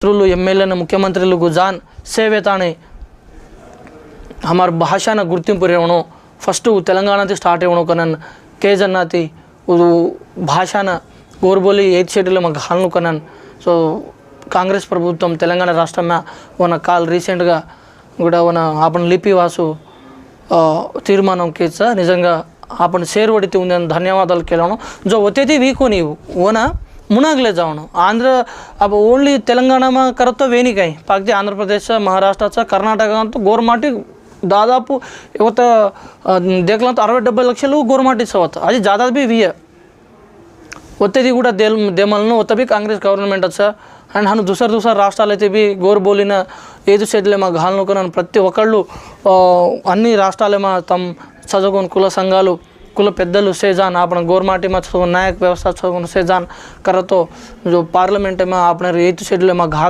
मंत्रुलु MLA मुख्यमंत्री जान सेवेताने हमार भाषा न गुर्तिंपु रेवणो फस्ट तेलंगाणा स्टार्ट एवणो कनन केजन्नाति भाषा न गोरबोली 8th शेड्यूल में हालनु कनन सो कांग्रेस प्रभुत्व तेलंगाण राष्ट्र में वन काल रीसेंट गा आपण लिपि वासु तीर्मानं केच निजंगा आपण शेरवडिति उंदन धन्यवादालु केळोनु जो ओतेती वीको नीवु ओन मुनागले जावणु आंध्र अब ओनली तेलंगाणा में करतो वेनी काही पाकते आंध्र प्रदेश महाराष्ट्र कर्नाटक अंतु गोरमाटी दादापु इवत देखला 60-70 लक्षలు गोरमाटी सवत అది ज़्यादा भी वी ओतेदी కూడా देमलनु ओत भी कांग्रेस गवर्नमेंट अच्छा అండ్ హను दूसरा రాష్ట్రాలు అయితే भी గోర్ బోలిన 5 షెడ్యూల్ మా గాల్ను కొనన్ ప్రతి ఒక్కళ్ళు అన్ని రాష్ట్రాలే తమ చదువుకున్న కుల సంఘాలు कुल पेद्दलु सेजान आपण गोरमाटी में नायक व्यवस्था सेजान करतो जो पार्लियामेंट में आपण 8th शेड्यूल में घाल